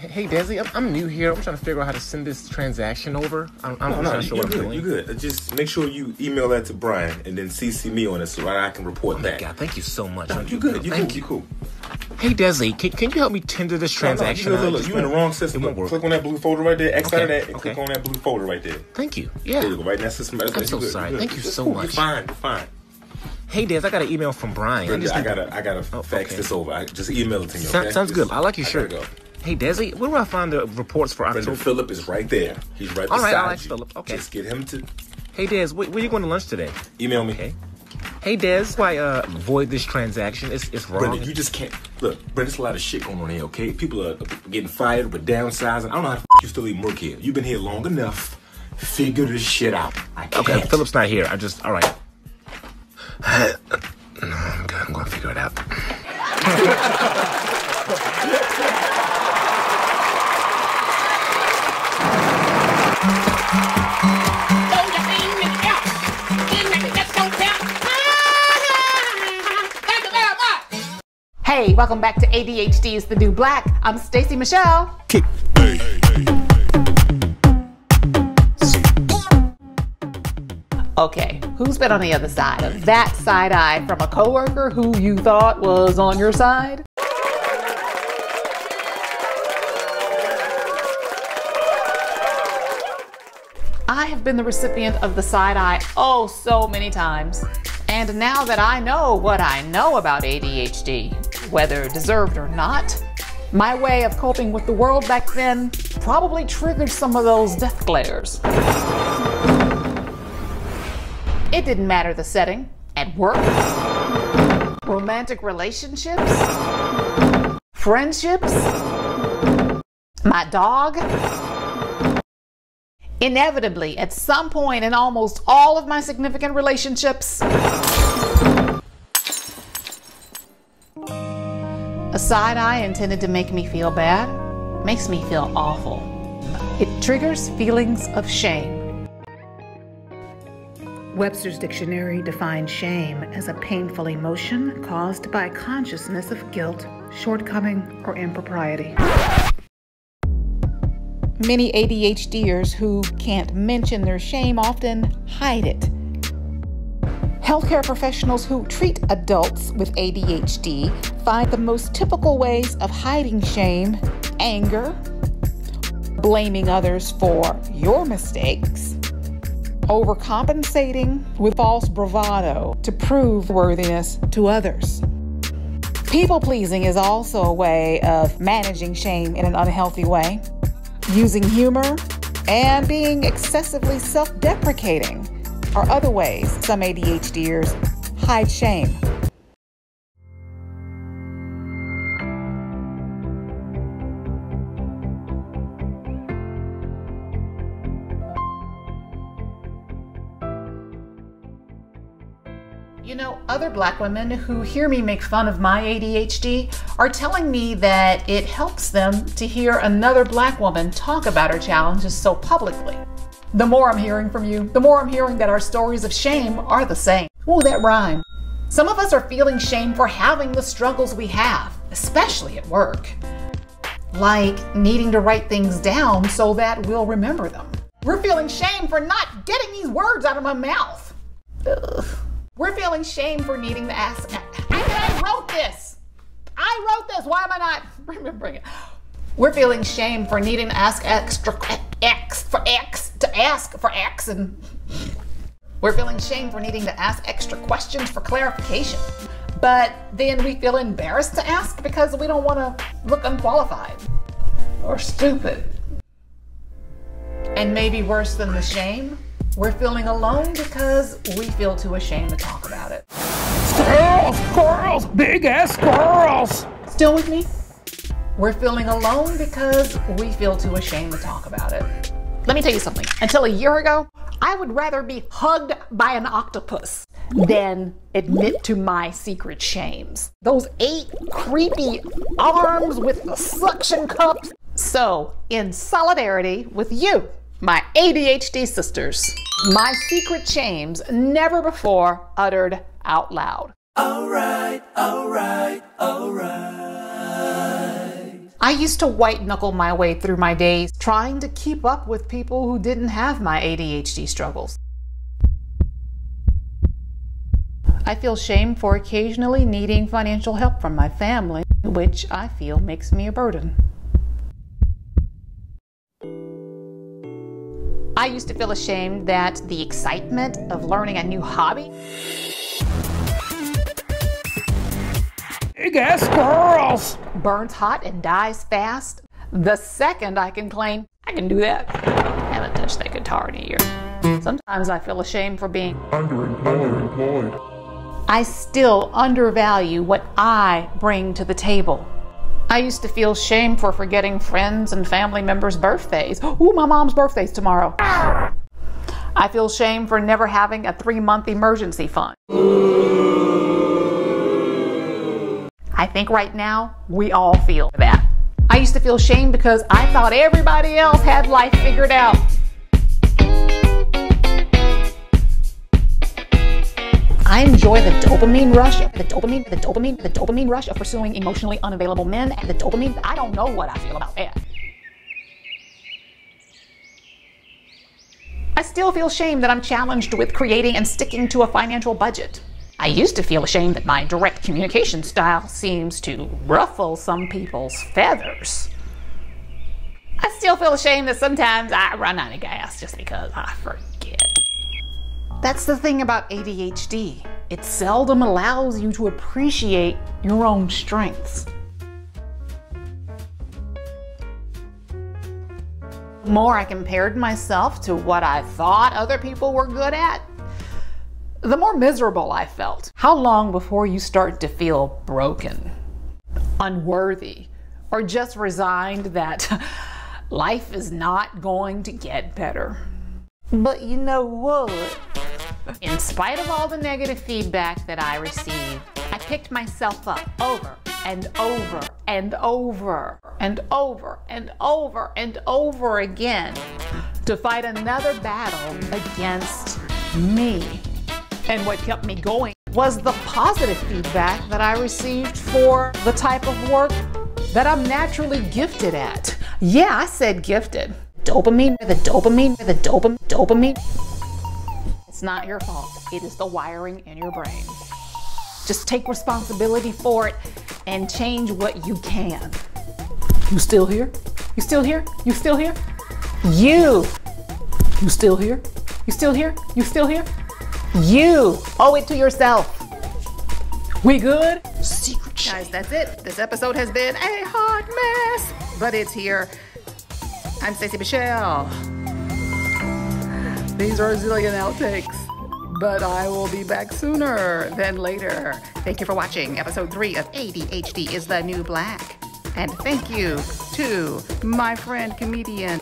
Hey, Desi, I'm new here. I'm trying to figure out how to send this transaction over. I'm not sure what I'm doing. You're good. Just make sure you email that to Brian and then CC me on it so I can report back. God, thank you so much. No, you're good. You're cool. Hey, Desi, can you help me tender this transaction? Look, you're in the wrong system. Click on that blue folder right there. X out of that and click on that blue folder right there. Thank you. Yeah. There you go. Right in that system. I'm so sorry. Thank you so much. You're fine. Hey, Des, I got an email from Brian. I gotta fax this over. Just email it to me. Okay? Sounds good. I like your shirt. Hey, Desi, where do I find the reports for October? Philip is right there. He's right beside you. All right, I like Philip. Okay. Just get him to... Hey, Des, where are you going to lunch today? Email me. Okay. Hey, Des, why void this transaction? It's wrong. Brenda, you just can't... Look, Brenda, there's a lot of shit going on here, okay? People are getting fired, but downsizing. I don't know how you still even work here. You've been here long enough. Figure this shit out. Okay, Philip's not here. All right. I'm good. I'm going to figure it out. Hey, welcome back to ADHD is the New Black. I'm Stacey Michelle. Okay, who's been on the other side of that side eye from a coworker who you thought was on your side? I have been the recipient of the side eye oh so many times. And now that I know what I know about ADHD, whether deserved or not, my way of coping with the world back then probably triggered some of those death glares. It didn't matter the setting, at work, romantic relationships, friendships, my dog. Inevitably, at some point in almost all of my significant relationships, a side eye intended to make me feel bad makes me feel awful. It triggers feelings of shame. Webster's dictionary defines shame as a painful emotion caused by consciousness of guilt, shortcoming, or impropriety. Many ADHDers who can't mention their shame often hide it. Healthcare professionals who treat adults with ADHD find the most typical ways of hiding shame: anger, blaming others for your mistakes, overcompensating with false bravado to prove worthiness to others. People-pleasing is also a way of managing shame in an unhealthy way. Using humor and being excessively self-deprecating are other ways some ADHDers hide shame. You know, other Black women who hear me make fun of my ADHD are telling me that it helps them to hear another Black woman talk about her challenges so publicly. The more I'm hearing from you, the more I'm hearing that our stories of shame are the same. Ooh, that rhymed. Some of us are feeling shame for having the struggles we have, especially at work. Like needing to write things down so that we'll remember them. We're feeling shame for not getting these words out of my mouth. Ugh. We're feeling shame for needing to ask. I wrote this. Why am I not remembering it? We're feeling shame for needing to ask and we're feeling shame for needing to ask extra questions for clarification. But then we feel embarrassed to ask because we don't want to look unqualified or stupid. And maybe worse than the shame, we're feeling alone because we feel too ashamed to talk about it. Squirrels, big ass squirrels. Still with me? We're feeling alone because we feel too ashamed to talk about it. Let me tell you something. Until a year ago, I would rather be hugged by an octopus than admit to my secret shames. Those 8 creepy arms with the suction cups. So, in solidarity with you, my ADHD sisters, my secret shames never before uttered out loud. All right. I used to white knuckle my way through my days trying to keep up with people who didn't have my ADHD struggles. I feel shame for occasionally needing financial help from my family, which I feel makes me a burden. I used to feel ashamed that the excitement of learning a new hobby Big ass squirrels! burns hot and dies fast. The second I can claim, I can do that. I haven't touched that guitar in a year. Sometimes I feel ashamed for being underemployed. I still undervalue what I bring to the table. I used to feel shame for forgetting friends and family members' birthdays. Ooh, my mom's birthday's tomorrow. I feel shame for never having a 3-month emergency fund. I think right now, we all feel that. I used to feel shame because I thought everybody else had life figured out. I enjoy the dopamine rush, the dopamine rush of pursuing emotionally unavailable men, and the dopamine, I don't know what I feel about that. I still feel shame that I'm challenged with creating and sticking to a financial budget. I used to feel ashamed that my direct communication style seems to ruffle some people's feathers. I still feel ashamed that sometimes I run out of gas just because I forget. That's the thing about ADHD. It seldom allows you to appreciate your own strengths. The more I compared myself to what I thought other people were good at, the more miserable I felt. How long before you start to feel broken, unworthy, or just resigned that life is not going to get better? But you know what? In spite of all the negative feedback that I received, I picked myself up over and over and over and over and over and over again to fight another battle against me. And what kept me going was the positive feedback that I received for the type of work that I'm naturally gifted at. Yeah, I said gifted. Dopamine. It's not your fault. It is the wiring in your brain. Just take responsibility for it and change what you can. You still here? You still here? You still here? You still here? You still here? You still here? You owe it to yourself. We good? Secret shame. Guys, that's it. This episode has been a hot mess, but it's here. I'm Stacey Michelle. These are a zillion outtakes, but I will be back sooner than later. Thank you for watching episode 3 of ADHD is the New Black. And thank you to my friend comedian